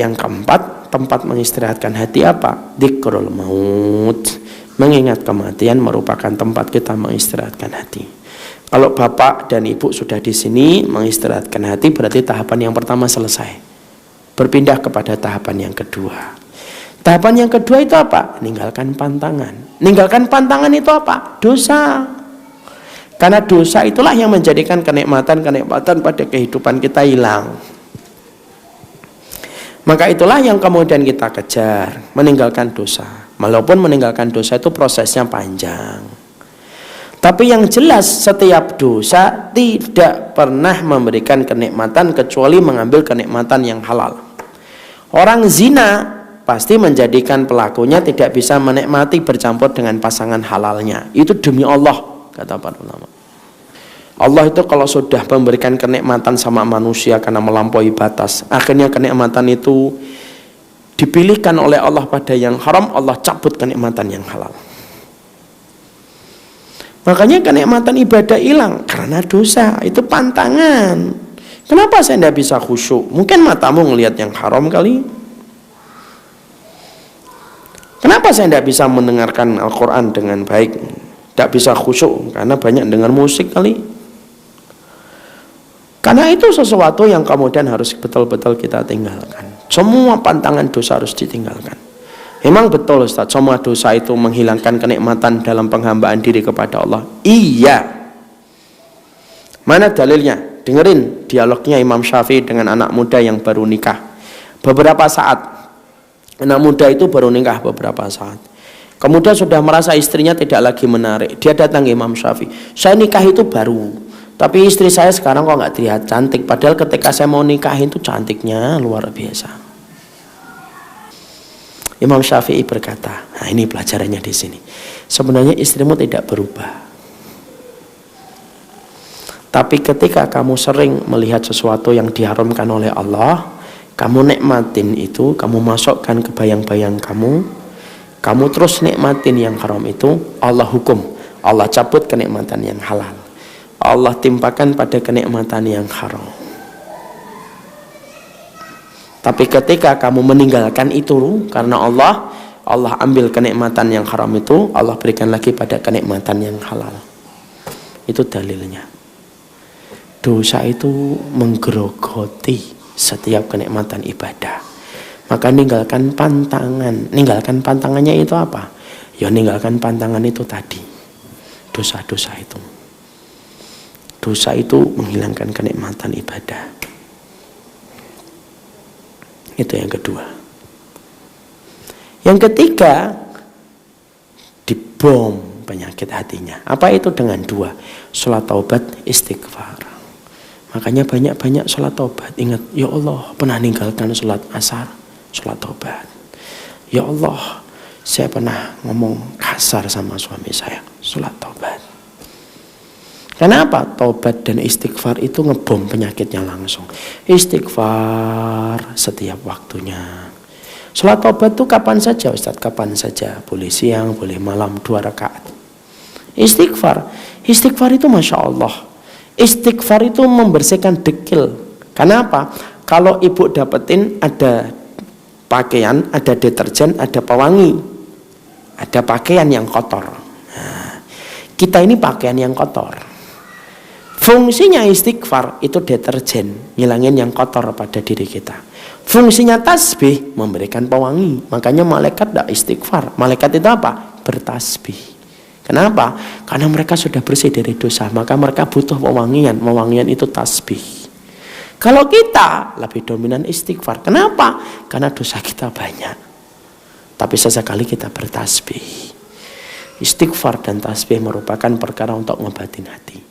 Yang keempat, tempat mengistirahatkan hati apa? Dzikrul maut. Mengingat kematian merupakan tempat kita mengistirahatkan hati. Kalau bapak dan ibu sudah di sini mengistirahatkan hati, berarti tahapan yang pertama selesai. Berpindah kepada tahapan yang kedua. Tahapan yang kedua itu apa? Ninggalkan pantangan. Ninggalkan pantangan itu apa? Dosa. Karena dosa itulah yang menjadikan kenikmatan-kenikmatan pada kehidupan kita hilang. Maka itulah yang kemudian kita kejar, meninggalkan dosa. Walaupun meninggalkan dosa itu prosesnya panjang. Tapi yang jelas setiap dosa tidak pernah memberikan kenikmatan kecuali mengambil kenikmatan yang halal. Orang zina pasti menjadikan pelakunya tidak bisa menikmati bercampur dengan pasangan halalnya. Itu demi Allah, kata para ulama. Allah itu kalau sudah memberikan kenikmatan sama manusia karena melampaui batas, akhirnya kenikmatan itu dipilihkan oleh Allah pada yang haram, Allah cabut kenikmatan yang halal. Makanya kenikmatan ibadah hilang karena dosa, itu pantangan. Kenapa saya tidak bisa khusyuk? Mungkin matamu ngelihat yang haram kali. Kenapa saya tidak bisa mendengarkan Al-Quran dengan baik? Tidak bisa khusyuk karena banyak dengar musik kali. Karena itu sesuatu yang kemudian harus betul-betul kita tinggalkan. Semua pantangan dosa harus ditinggalkan. Memang betul Ustaz, semua dosa itu menghilangkan kenikmatan dalam penghambaan diri kepada Allah. Iya. Mana dalilnya? Dengerin dialognya Imam Syafi'i dengan anak muda yang baru nikah. Beberapa saat. Anak muda itu baru nikah beberapa saat. Kemudian sudah merasa istrinya tidak lagi menarik. Dia datang ke Imam Syafi'i. Saya nikah itu baru, tapi istri saya sekarang kok nggak terlihat cantik. Padahal ketika saya mau nikah itu cantiknya luar biasa. Imam Syafi'i berkata, nah ini pelajarannya di sini. Sebenarnya istrimu tidak berubah. Tapi ketika kamu sering melihat sesuatu yang diharamkan oleh Allah, kamu nikmatin itu, kamu masukkan ke bayang-bayang kamu terus nikmatin yang haram itu, Allah hukum. Allah cabut kenikmatan yang halal. Allah timpakan pada kenikmatan yang haram. Tapi ketika kamu meninggalkan itu karena Allah ambil kenikmatan yang haram itu, Allah berikan lagi pada kenikmatan yang halal. Itu dalilnya. Dosa itu menggerogoti setiap kenikmatan ibadah. Maka ninggalkan pantangan. Ninggalkan pantangannya itu apa? Ya ninggalkan pantangan itu tadi. Dosa-dosa itu. Dosa itu menghilangkan kenikmatan ibadah. Itu yang kedua. Yang ketiga, dibom penyakit hatinya. Apa itu dengan dua? Salat taubat, istighfar. Makanya banyak-banyak salat taubat. Ingat, ya Allah pernah ninggalkan salat asar, salat taubat. Ya Allah, saya pernah ngomong kasar sama suami saya, salat taubat. Kenapa? Taubat dan istighfar itu ngebom penyakitnya langsung. Istighfar setiap waktunya. Salat taubat itu kapan saja Ustaz? Kapan saja. Boleh siang, boleh malam, 2 rakaat. Istighfar itu Masya Allah. Istighfar itu membersihkan dekil. Kenapa? Kalau ibu dapetin ada pakaian, ada deterjen, ada pewangi, ada pakaian yang kotor. Nah, kita ini pakaian yang kotor. Fungsinya istighfar itu deterjen, ngilangin yang kotor pada diri kita. Fungsinya tasbih, memberikan pewangi. Makanya malaikat tidak istighfar. Malaikat itu apa? Bertasbih. Kenapa? Karena mereka sudah bersih dari dosa. Maka mereka butuh pewangian. Pewangian itu tasbih. Kalau kita lebih dominan istighfar. Kenapa? Karena dosa kita banyak. Tapi sesekali kita bertasbih. Istighfar dan tasbih merupakan perkara untuk ngobatin hati.